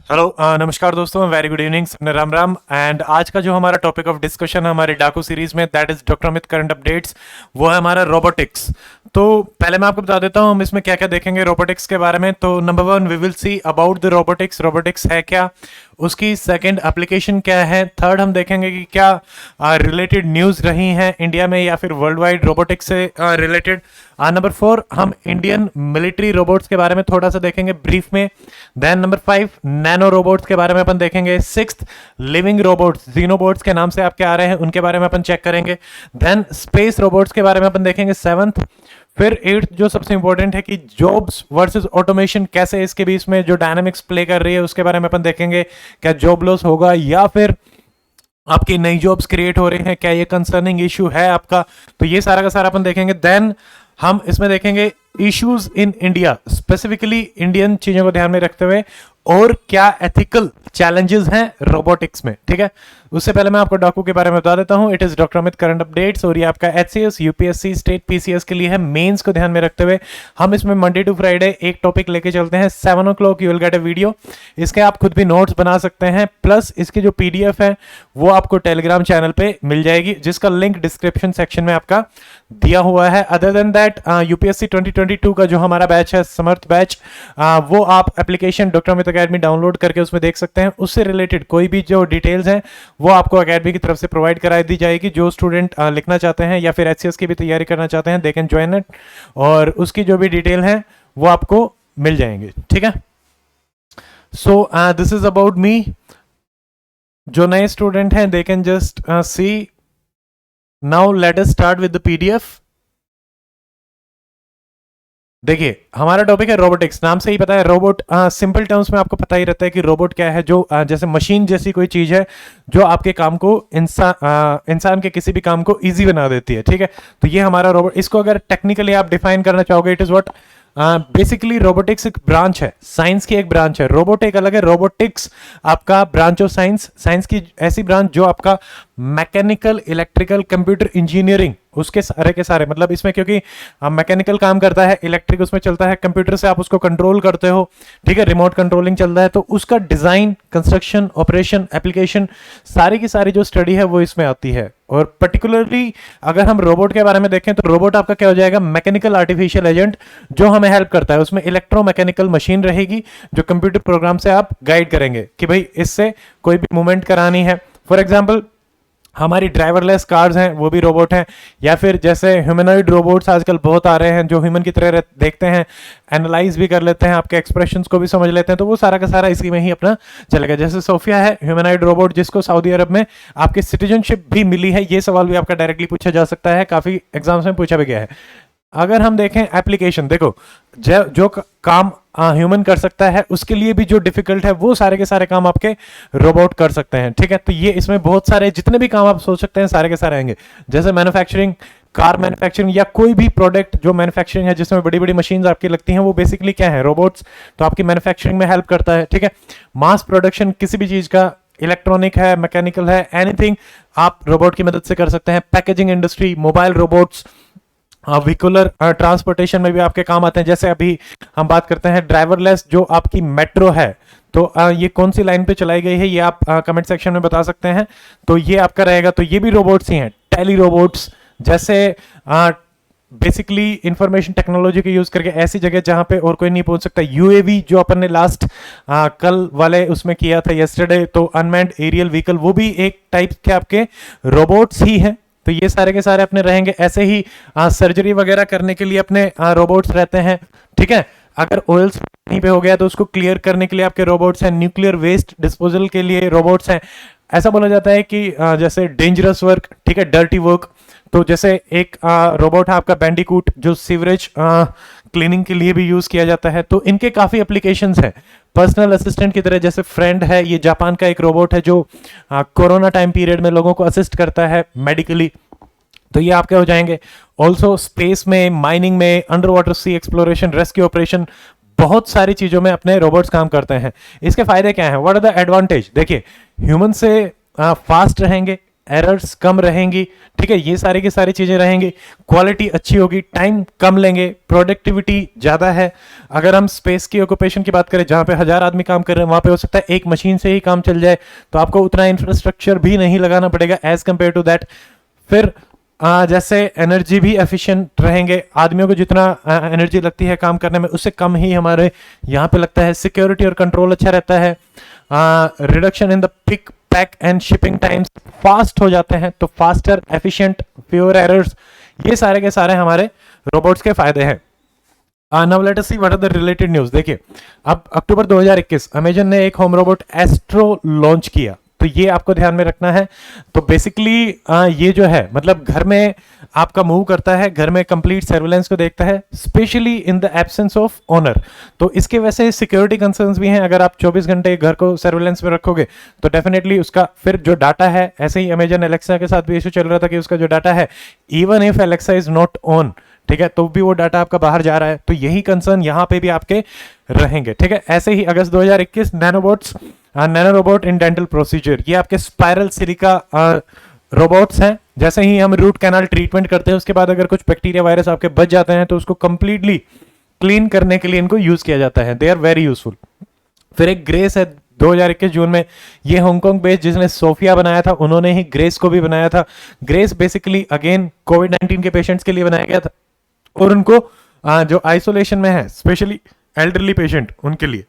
Hello नमस्कार दोस्तों, very good evening, Ram Ram. And आज का जो हमारा टॉपिक ऑफ डिस्कशन है हमारे डाकू सीरीज में, that is doctor Amit current updates, वो है हमारा रोबोटिक्स। तो पहले मैं आपको बता देता हूँ हम इसमें क्या क्या देखेंगे रोबोटिक्स के बारे में। तो number one, we will see about the robotics, robotics है क्या, उसकी सेकंड एप्लीकेशन क्या है। थर्ड, हम देखेंगे कि क्या रिलेटेड न्यूज़ रही हैं इंडिया में या फिर वर्ल्ड वाइड रोबोटिक्स से रिलेटेड। नंबर फोर, हम इंडियन मिलिट्री रोबोट्स के बारे में थोड़ा सा देखेंगे ब्रीफ में। Then number five, nano robots के बारे में अपन देखेंगे। सिक्स्थ, लिविंग रोबोट्स, जीनोबोट्स के नाम से आपके आ रहे हैं, उनके बारे में अपन चेक करेंगे। देन स्पेस रोबोट्स के बारे में अपन देखेंगे सेवंथ। फिर एट्थ, जो सबसे इंपॉर्टेंट है कि जॉब्स वर्सेस ऑटोमेशन, कैसे इसके बीच में जो डायनामिक्स प्ले कर रही है उसके बारे में अपन देखेंगे। क्या जॉब लॉस होगा या फिर आपकी नई जॉब्स क्रिएट हो रही हैं, क्या ये कंसर्निंग इशू है आपका, तो ये सारा का सारा अपन देखेंगे। देन हम इसमें देखेंगे issues in India, specifically Indian चीजों को ध्यान में रखते हुए, और क्या एथिकल चैलेंजेस हैं रोबोटिक्स में। ठीक है, उससे पहले मैं आपको डाकू के बारे में बता देता हूं। It is doctor Amit current updates, और ये आपका एचसीएस, यूपीएससी, स्टेट पीसीएस के लिए है, मेंस को ध्यान में रखते हुए हम इसमें मंडे टू फ्राइडे एक टॉपिक लेके चलते हैं। 7 o'clock you will get a video, इसके आप खुद भी नोट्स बना सकते हैं, प्लस इसकी जो पीडीएफ है वो आपको टेलीग्राम चैनल पे मिल जाएगी, जिसका लिंक डिस्क्रिप्शन सेक्शन में आपका दिया हुआ है। अदर देन दैट, यूपीएससी 2022 का जो हमारा बैच है, समर्थ बैच, वो आप application doctor Amit academy download करके उसमें देख सकते हैं। उससे रिलेटेड कोई भी जो डिटेल्स हैं वो आपको अकेडमी की तरफ से प्रोवाइड करा दी जाएगी। जो स्टूडेंट लिखना चाहते हैं या फिर एचसीएस की भी तैयारी करना चाहते हैं, दे कैन ज्वाइन इट, और उसकी जो भी डिटेल है वो आपको मिल जाएंगे। ठीक है, so this is about me. जो नए स्टूडेंट हैं they can just see. Now let us start with the PDF. देखिए, हमारा टॉपिक है रोबोटिक्स, नाम से ही पता है रोबोट। सिंपल टर्म्स में आपको पता ही रहता है कि रोबोट क्या है, जो जैसे मशीन जैसी कोई चीज है जो आपके काम को इंसान के किसी भी काम को इजी बना देती है। ठीक है, तो ये हमारा रोबोट। इसको अगर टेक्निकली आप डिफाइन करना चाहोगे, it is what basically robotics एक ब्रांच है, साइंस की एक ब्रांच है। रोबोट एक अलग है, रोबोटिक्स आपका ब्रांच ऑफ साइंस, साइंस की ऐसी ब्रांच जो आपका मैकेनिकल, इलेक्ट्रिकल, कंप्यूटर इंजीनियरिंग, उसके सारे के सारे, मतलब इसमें क्योंकि मैकेनिकल काम करता है, इलेक्ट्रिक उसमें चलता है, कंप्यूटर से आप उसको कंट्रोल करते हो। ठीक है, रिमोट कंट्रोलिंग चल रहा है, तो उसका डिजाइन, कंस्ट्रक्शन, ऑपरेशन, एप्लीकेशन, सारी की सारी जो स्टडी है वो इसमें आती है। और पर्टिकुलरली अगर हम रोबोट के बारे में देखें तो रोबोट आपका क्या हो जाएगा, मैकेनिकल आर्टिफिशियल एजेंट जो हमें हेल्प करता है। उसमें इलेक्ट्रोमैकेनिकल मशीन रहेगी जो कंप्यूटर प्रोग्राम से आप गाइड करेंगे कि भाई इससे कोई भी मूवमेंट करानी है। फॉर एग्जाम्पल, हमारी ड्राइवरलेस कार्स हैं, वो भी रोबोट हैं, या फिर जैसे ह्यूमनॉइड रोबोट्स आजकल बहुत आ रहे हैं जो ह्यूमन की तरह देखते हैं, एनालाइज भी कर लेते हैं, आपके एक्सप्रेशंस को भी समझ लेते हैं, तो वो सारा का सारा इसी में ही अपना चलेगा। जैसे सोफिया है ह्यूमनॉइड रोबोट, जिसको सऊदी अरब में आपकी सिटीजनशिप भी मिली है। ये सवाल भी आपका डायरेक्टली पूछा जा सकता है, काफी एग्जाम्स में पूछा भी गया है। अगर हम देखें एप्लीकेशन, देखो जो काम ह्यूमन कर सकता है उसके लिए भी जो डिफिकल्ट है वो सारे के सारे काम आपके रोबोट कर सकते हैं। ठीक है, तो ये इसमें बहुत सारे जितने भी काम आप सोच सकते हैं सारे के सारे आएंगे। जैसे मैन्युफैक्चरिंग, कार मैन्युफैक्चरिंग, या कोई भी प्रोडक्ट जो मैन्युफैक्चरिंग है जिसमें बड़ी बड़ी मशीन्स आपकी लगती हैं, वो बेसिकली क्या है, रोबोट्स। तो आपकी मैन्युफैक्चरिंग में हेल्प करता है। ठीक है, मास प्रोडक्शन किसी भी चीज का, इलेक्ट्रॉनिक है, मैकेनिकल है, एनीथिंग आप रोबोट की मदद से कर सकते हैं। Packaging industry, mobile robots, vehicular transportation में भी आपके काम आते हैं। जैसे अभी हम बात करते हैं ड्राइवरलेस जो आपकी मेट्रो है, तो ये कौन सी लाइन पे चलाई गई है ये आप कमेंट सेक्शन में बता सकते हैं, तो ये आपका रहेगा। तो ये भी रोबोट्स ही हैं, टेली रोबोट्स, जैसे बेसिकली इंफॉर्मेशन टेक्नोलॉजी के यूज करके ऐसी जगह जहां पे और कोई नहीं पहुंच सकता। यूएवी जो अपन ने लास्ट कल वाले उसमें किया था, यस्टरडे, तो अनमैन्ड एरियल व्हीकल, वो भी एक टाइप के आपके रोबोट्स ही हैं। तो ये सारे के सारे अपने रहेंगे। ऐसे ही सर्जरी वगैरह करने के लिए अपने रोबोट्स रहते हैं। ठीक है, अगर ऑयल कहीं पे हो गया तो उसको क्लियर करने के लिए आपके रोबोट्स हैं। न्यूक्लियर वेस्ट डिस्पोजल के लिए रोबोट्स हैं। ऐसा बोला जाता है कि जैसे डेंजरस वर्क, ठीक है, डर्टी वर्क, तो जैसे एक रोबोट है आपका बैंडिकूट जो सीवरेज क्लीनिंग के लिए भी यूज किया जाता है। तो इनके काफी एप्लीकेशंस हैं। पर्सनल असिस्टेंट की तरह, जैसे फ्रेंड है, ये जापान का एक रोबोट है जो कोरोना टाइम पीरियड में लोगों को असिस्ट करता है मेडिकली, तो ये आपके हो जाएंगे। ऑल्सो स्पेस में, माइनिंग में, अंडर वाटर सी एक्सप्लोरेशन, रेस्क्यू ऑपरेशन, बहुत सारी चीजों में अपने रोबोट्स काम करते हैं। इसके फायदे क्या हैं, व्हाट आर द एडवांटेज? देखिए, ह्यूमन से फास्ट रहेंगे, एरर्स कम रहेंगी, ठीक है, ये सारी की सारी चीजें रहेंगी, क्वालिटी अच्छी होगी, टाइम कम लेंगे, प्रोडक्टिविटी ज्यादा है। अगर हम स्पेस की ऑक्यूपेशन की बात करें जहां पे 1000 आदमी काम कर रहे हैं, वहां पे हो सकता है एक मशीन से ही काम चल जाए, तो आपको उतना इंफ्रास्ट्रक्चर भी नहीं लगाना पड़ेगा एज कंपेयर टू दैट। फिर जैसे एनर्जी भी एफिशिएंट रहेंगे, आदमियों को जितना एनर्जी लगती है काम करने में उससे कम ही हमारे यहाँ पे लगता है। सिक्योरिटी और कंट्रोल अच्छा रहता है, reduction in the pick pack and shipping times fast हो जाते हैं, तो फास्टर, एफिशिएंट, फ्यूअर एरर्स, ये सारे के सारे हमारे रोबोट्स के फायदे हैं। Now let us see what are the related news. देखिए, अब अक्टूबर 2021 अमेजन ने एक होम रोबोट एस्ट्रो लॉन्च किया, तो ये आपको ध्यान में रखना है। तो बेसिकली ये जो है मतलब घर में आपका मूव करता है, घर में कंप्लीट सर्विलेंस को देखता है, specially in the absence of owner. तो इसके वैसे सिक्योरिटी कंसर्न्स भी हैं, अगर आप 24 घंटे घर को सर्विलेंस में रखोगे तो डेफिनेटली उसका फिर जो डाटा है, ऐसे ही अमेजन एलेक्सा के साथ भी इशू चल रहा था कि उसका जो डाटा है, even if Alexa is not on, ठीक है, तो भी वो डाटा आपका बाहर जा रहा है। तो यही कंसर्न यहाँ पे भी आपके रहेंगे, ठीक है। ऐसे ही अगस्त 2021 nanobots, nano robot in dental procedure, ये आपके स्पाइरल सिलिका रोबोट्स हैं। जैसे ही हम रूट कैनाल ट्रीटमेंट करते हैं उसके बाद अगर कुछ बैक्टीरिया वायरस आपके बच जाते हैं तो उसको कंप्लीटली क्लीन करने के लिए इनको यूज किया जाता है, दे आर वेरी यूजफुल। फिर एक ग्रेस है 2021 जून में, ये हांगकांग बेस्ड जिसने सोफिया बनाया था उन्होंने ही ग्रेस को भी बनाया था। ग्रेस बेसिकली अगेन कोविड-19 के पेशेंट्स के लिए बनाया गया था और उनको जो आइसोलेशन में है, स्पेशली एल्डरली पेशेंट, उनके लिए।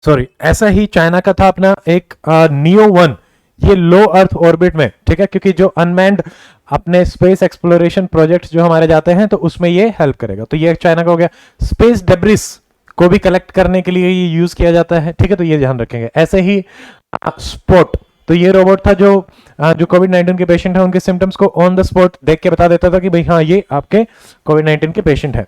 सॉरी, ऐसा ही चाइना का था अपना एक नियो 1, ये लो अर्थ ऑर्बिट में, ठीक है, क्योंकि जो अनमैन्ड अपने स्पेस एक्सप्लोरेशन प्रोजेक्ट्स जो हमारे जाते हैं तो उसमें ये हेल्प करेगा। तो ये चाइना का हो गया। स्पेस डेब्रिस को भी कलेक्ट करने के लिए ये यूज किया जाता है, ठीक है, तो ये ध्यान रखेंगे। ऐसे ही स्पॉट, तो ये रोबोट था जो कोविड-19 के पेशेंट है उनके सिम्टम्स को ऑन द स्पॉट देख के बता देता था कि भाई हाँ ये आपके कोविड-19 के पेशेंट है।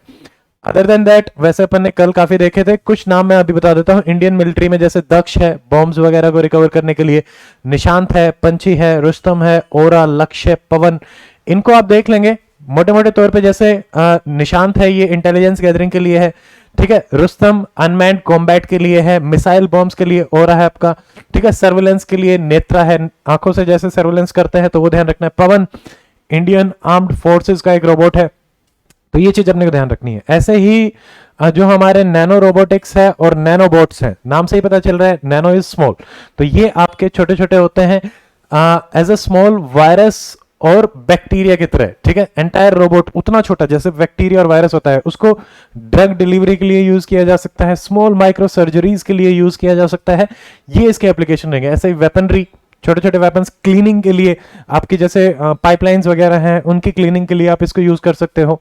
अदर देन दैट वैसे अपन ने कल काफी देखे थे, कुछ नाम मैं अभी बता देता हूँ। इंडियन मिलिट्री में जैसे दक्ष है, बॉम्ब्स वगैरह को रिकवर करने के लिए, निशांत है, पंछी है, रुस्तम है, ओरा, लक्ष्य, पवन, इनको आप देख लेंगे मोटे मोटे तौर पे। जैसे निशांत है ये इंटेलिजेंस गैदरिंग के लिए है, ठीक है, रुस्तम अनमैन्ड कॉम्बैट के लिए है, मिसाइल बॉम्ब्स के लिए ओरा है आपका, ठीक है, सर्विलेंस के लिए नेत्रा है, आंखों से जैसे सर्विलेंस करते हैं तो वो ध्यान रखना है। पवन इंडियन आर्म्ड फोर्सेस का एक रोबोट है, तो ये चीज अपने को ध्यान रखनी है। ऐसे ही जो हमारे नैनो रोबोटिक्स है और नैनोबोट्स हैं, नाम से ही पता चल रहा है नैनो इज स्मॉल, तो ये आपके छोटे छोटे होते हैं एज अ स्मॉल वायरस और बैक्टीरिया की तरह, ठीक है। एंटायर रोबोट उतना छोटा जैसे बैक्टीरिया और वायरस होता है, उसको ड्रग डिलीवरी के लिए यूज किया जा सकता है, स्मॉल माइक्रो सर्जरीज के लिए यूज किया जा सकता है, ये इसके एप्लीकेशन रहेंगे। ऐसे ही वेपनरी, छोटे छोटे वेपन्स क्लीनिंग के लिए, आपकी जैसे पाइपलाइंस वगैरह हैं उनकी क्लीनिंग के लिए आप इसको यूज कर सकते हो।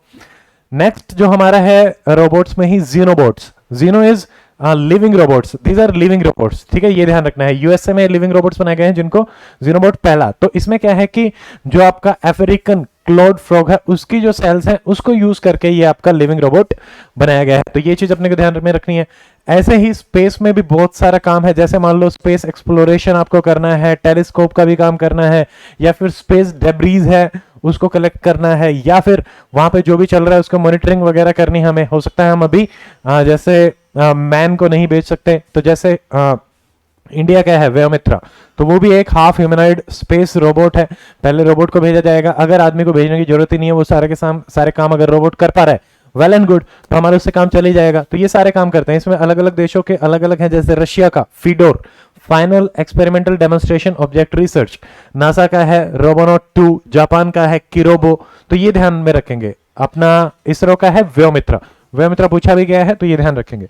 नेक्स्ट जो हमारा है रोबोट्स में ही xenobots, xeno is living robots, these are living robots, ठीक है, ये ध्यान रखना है। यूएसए में लिविंग रोबोट्स बनाए गए हैं जिनको जीनोबोट पहला। तो इसमें क्या है कि जो आपका अफ्रीकन क्लॉड फ्रॉग है उसकी जो सेल्स हैं उसको यूज करके ये आपका लिविंग रोबोट बनाया गया है, तो ये चीज अपने को ध्यान में रखनी है। ऐसे ही स्पेस में भी बहुत सारा काम है, जैसे मान लो स्पेस एक्सप्लोरेशन आपको करना है, टेलीस्कोप का भी काम करना है, या फिर स्पेस डेब्रीज है उसको कलेक्ट करना है, या फिर वहां पे जो भी चल रहा है उसको मॉनिटरिंग वगैरह करनी हमें। हो सकता है हम अभी जैसे मैन को नहीं भेज सकते, तो जैसे इंडिया का है व्योमित्रा, तो वो भी एक हाफ ह्यूमनॉइड स्पेस रोबोट है। पहले रोबोट को भेजा जाएगा, अगर आदमी को भेजने की जरूरत ही नहीं है, वो सारे के सारे काम अगर रोबोट कर पा रहा है वेल एंड गुड, तो हमारे उससे काम चल ही जाएगा। तो ये सारे काम करते हैं। इसमें अलग अलग देशों के अलग अलग हैं, जैसे रशिया का Fedor, final experimental demonstration object research, NASA का है रोबोनॉट 2, जापान का है किरोबो, तो ये ध्यान में रखेंगे। अपना इसरो का है व्योमित्रा, व्योमित्रा पूछा भी गया है तो ये ध्यान रखेंगे।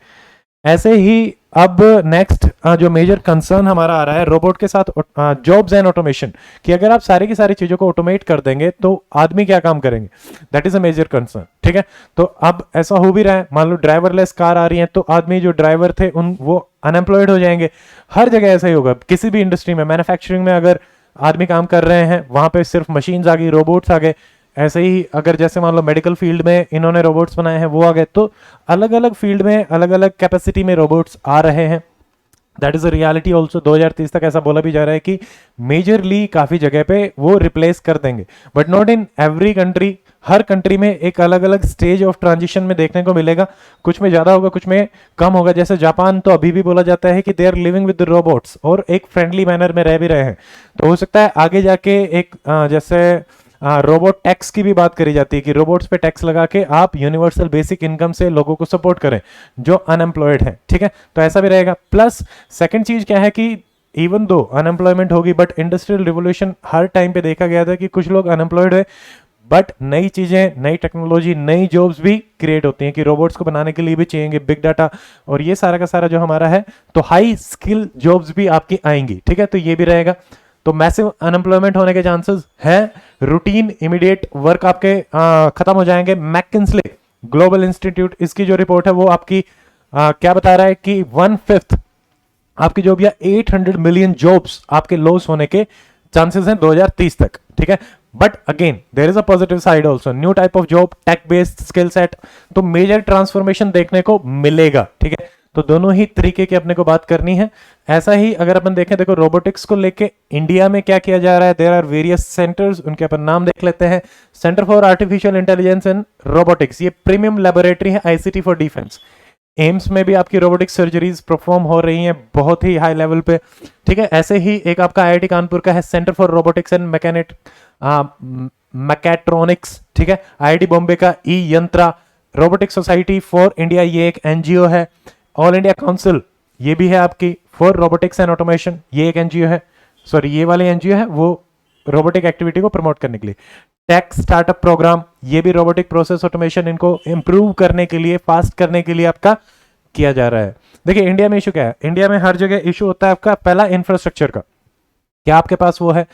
ऐसे ही अब नेक्स्ट जो मेजर कंसर्न हमारा आ रहा है रोबोट के साथ, जॉब्स एंड ऑटोमेशन, कि अगर आप सारी की सारी चीजों को ऑटोमेट कर देंगे तो आदमी क्या काम करेंगे, that is a major concern, ठीक है। तो अब ऐसा हो भी रहा है, मान लो ड्राइवरलेस कार आ रही है तो आदमी जो ड्राइवर थे वो अनएम्प्लॉयड हो जाएंगे। हर जगह ऐसा ही होगा, किसी भी इंडस्ट्री में, मैन्युफैक्चरिंग में अगर आदमी काम कर रहे हैं वहां पे सिर्फ मशीन्स आ गई, रोबोट्स आ गए। ऐसे ही अगर जैसे मान लो मेडिकल फील्ड में इन्होंने रोबोट्स बनाए हैं वो आ गए, तो अलग अलग फील्ड में अलग अलग कैपेसिटी में रोबोट्स आ रहे हैं। That is a reality also. 2030 तक ऐसा बोला भी जा रहा है कि मेजरली काफी जगह पे वो रिप्लेस कर देंगे, but not in every country. Her country में एक अलग अलग स्टेज ऑफ ट्रांजिशन में देखने को मिलेगा, कुछ में ज़्यादा होगा, कुछ में कम होगा। जैसे जापान तो अभी भी बोला जाता है कि they are living with robots और एक फ्रेंडली मैनर में रह भी रहे हैं। तो हो सकता है आगे जाके एक जैसे रोबोट टैक्स की भी बात करी जाती है कि रोबोट्स पे टैक्स लगा के आप यूनिवर्सल बेसिक इनकम से लोगों को सपोर्ट करें जो अनएम्प्लॉयड हैं, ठीक है। तो ऐसा भी रहेगा। प्लस सेकंड चीज क्या है कि इवन दो अनएम्प्लॉयमेंट होगी, but industrial revolution her time पे देखा गया था कि कुछ लोग अनएम्प्लॉयड है, बट नई चीजें, नई टेक्नोलॉजी, नई जॉब्स भी क्रिएट होती हैं कि रोबोट्स को बनाने के लिए भी चाहिए बिग डाटा और ये सारा का सारा जो हमारा है, तो हाई स्किल जॉब्स भी आपकी आएंगी, ठीक है। तो ये भी रहेगा। तो मैसिव अनएम्प्लॉयमेंट होने के चांसेस है। रूटीन इमीडिएट वर्क आपके खत्म हो जाएंगे। मैकिन्से ग्लोबल इंस्टीट्यूट, इसकी जो रिपोर्ट है वो आपकी क्या बता रहा है कि 1/5 आपकी जॉब या 800 मिलियन जॉब्स आपके लॉस होने के चांसेस हैं 2030 तक, ठीक है। But again there is a positive side also, new type of job, tech based skill set, तो मेजर ट्रांसफॉर्मेशन देखने को मिलेगा, ठीक है। तो दोनों ही तरीके की अपने को बात करनी है। ऐसा ही अगर अपन देखें, देखो रोबोटिक्स को लेके इंडिया में क्या किया जा रहा है, देयर आर वेरियस सेंटर्स, उनके अपन नाम देख लेते हैं। Centre for artificial intelligence and robotics, ये प्रीमियम लेबोरेटरी है आईसीटी फॉर डिफेंस। एम्स में भी आपकी रोबोटिक सर्जरीज परफॉर्म हो रही हैं बहुत ही हाई लेवल पे, ठीक है। ऐसे ही एक आपका आईआईटी कानपुर का है centre for robotics and mechatronics, ठीक है। आईआईटी बॉम्बे का ई यंत्रा, रोबोटिक सोसाइटी फॉर इंडिया, ये एक एनजीओ है। ऑल इंडिया काउंसिल, ये भी है आपकी फॉर रोबोटिक्स एंड ऑटोमेशन, ये एक एनजीओ है। सॉरी, ये वाली एनजीओ है वो रोबोटिक एक्टिविटी को प्रमोट करने के लिए। टेक स्टार्टअप प्रोग्राम, ये भी रोबोटिक प्रोसेस ऑटोमेशन, इनको इंप्रूव करने के लिए, फास्ट करने के लिए आपका किया जा रहा है। देखिए इंडिया में इशू क्या है, इंडिया में हर जगह इशू होता है आपका, पहला इंफ्रास्ट्रक्चर का, क्या आपके पास वो है।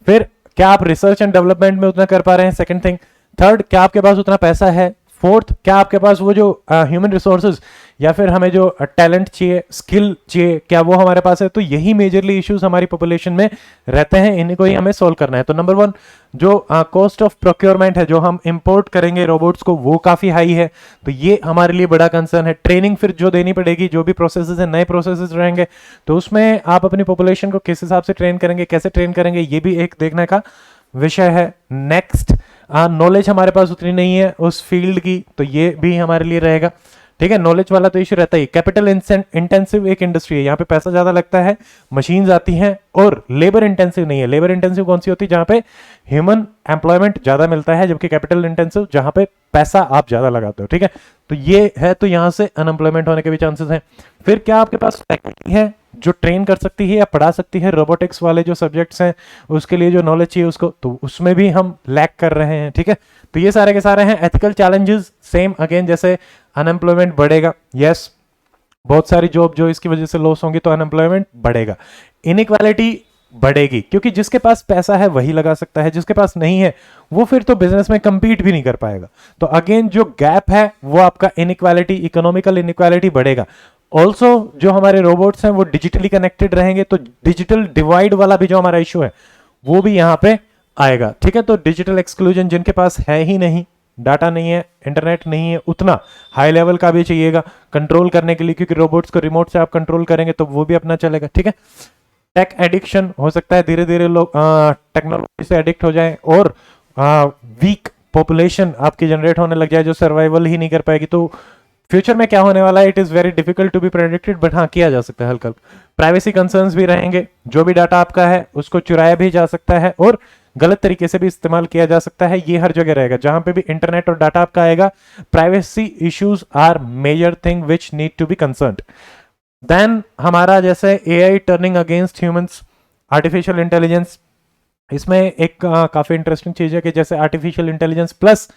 फिर क्या आप रिसर्च एंड डेवलपमेंट में उतना कर पा रहे हैं, सेकंड थिंग। थर्ड, क्या आपके पास उतना पैसा है। फोर्थ, क्या आपके पास वो जो ह्यूमन रिसोर्सेज या फिर हमें जो टैलेंट चाहिए, स्किल चाहिए, क्या वो हमारे पास है। तो यही मेजरली इश्यूज हमारी पॉपुलेशन में रहते हैं, इन्हीं को ही हमें सोल्व करना है। तो नंबर वन, जो कॉस्ट ऑफ प्रोक्योरमेंट है, जो हम इंपोर्ट करेंगे रोबोट्स को, वो काफी हाई है। तो ये हमारे लिए बड़ा कंसर्न है। ट्रेनिंग फिर जो देनी पड़ेगी, जो भी प्रोसेसेस है, नए प्रोसेसेस रहेंगे, तो उसमें आप अपनी पॉपुलेशन को किस हिसाब से ट्रेन करेंगे, कैसे ट्रेन करेंगे, ये भी एक देखने का विषय है। नेक्स्ट, नॉलेज हमारे पास उतनी नहीं है उस फील्ड की, तो ये भी हमारे लिए रहेगा, ठीक है। नॉलेज वाला तो इश्यू रहता ही। कैपिटल इंटेंसिव एक इंडस्ट्री है, यहाँ पे पैसा ज्यादा लगता है, मशीन्स आती हैं, और लेबर इंटेंसिव नहीं है। लेबर इंटेंसिव कौन सी होती है, जहां पे ह्यूमन एम्प्लॉयमेंट ज्यादा मिलता है, जबकि कैपिटल इंटेंसिव जहां पे पैसा आप ज्यादा लगाते हो, ठीक है। तो ये है, तो यहां से अनएम्प्लॉयमेंट होने के भी चांसेस हैं। फिर क्या आपके पास फैकल्टी है जो ट्रेन कर सकती है या पढ़ा सकती है रोबोटिक्स वाले जो सब्जेक्ट्स हैं, उसके लिए जो नॉलेज चाहिए उसको, तो उसमें भी हम लैक कर रहे हैं, ठीक है। तो ये सारे के सारे हैं एथिकल चैलेंजेस। सेम अगेन, जैसे अनएम्प्लॉयमेंट बढ़ेगा, यस, बहुत सारी जॉब जो इसकी वजह से लॉस होंगी, तो अनएम्प्लॉयमेंट बढ़ेगा, इनइक्वालिटी बढ़ेगी, क्योंकि जिसके पास पैसा है वही लगा सकता है, जिसके पास नहीं है वो फिर तो बिजनेस में कंपीट भी नहीं कर पाएगा। तो अगेन जो गैप है वो आपका इनइक्वालिटी, इकोनॉमिकल इनइक्वालिटी बढ़ेगा। ऑल्सो जो हमारे रोबोट्स हैं वो डिजिटली कनेक्टेड रहेंगे, तो डिजिटल डिवाइड वाला भी जो हमारा इशू है वो भी यहाँ पे आएगा, ठीक है। तो डिजिटल एक्सक्लूजन, जिनके पास है ही नहीं, डाटा नहीं है, इंटरनेट नहीं है, उतना हाई लेवल का भी चाहिएगा कंट्रोल करने के लिए, क्योंकि रोबोट्स को रिमोट से आप कंट्रोल करेंगे तो वो भी अपना चलेगा, ठीक है। टेक एडिक्शन हो सकता है, धीरे धीरे लोग टेक्नोलॉजी से एडिक्ट हो जाएं और वीक पॉपुलेशन आपकी जनरेट होने लग जाए जो सर्वाइवल ही नहीं कर पाएगी। तो फ्यूचर में क्या होने वाला है, it is very difficult to be predicted, but हाँ किया जा सकता है हल्का। प्राइवेसी कंसर्न्स भी रहेंगे, जो भी डाटा आपका है उसको चुराया भी जा सकता है और गलत तरीके से भी इस्तेमाल किया जा सकता है, ये हर जगह रहेगा। जहां पे भी इंटरनेट और डाटा आपका आएगा, privacy issues are major thing which need to be concerned. Then हमारा जैसे AI turning against humans, artificial intelligence, इसमें एक काफी इंटरेस्टिंग चीज है कि जैसे artificial intelligence plus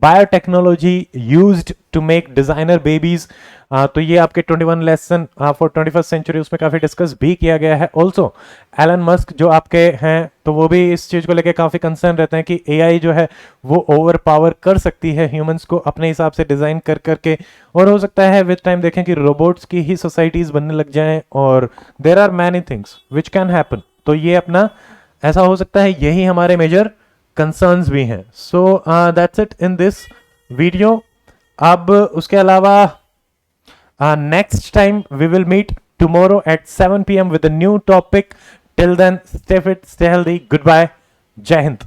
biotechnology used to make designer babies, तो ये आपके 21 लेसन फॉर 21st सेंचुरी, उसमें काफी डिस्कस भी किया गया है। ऑल्सो एलन मस्क जो आपके हैं, तो वो भी इस चीज को लेकर काफी कंसर्न रहते हैं कि एआई जो है वो ओवर पावर कर सकती है ह्यूमंस को अपने हिसाब से डिजाइन कर करके, और हो सकता है विद टाइम देखें कि रोबोट्स की ही सोसाइटीज बनने लग जाएं, और there are many things which can happen. तो ये अपना ऐसा हो सकता है, यही हमारे मेजर कंसर्न्स भी हैं। So that's it in this video. अब उसके अलावा next time we will meet tomorrow at 7 PM with a new topic. Till then stay fit, stay healthy, good bye, जय हिंद।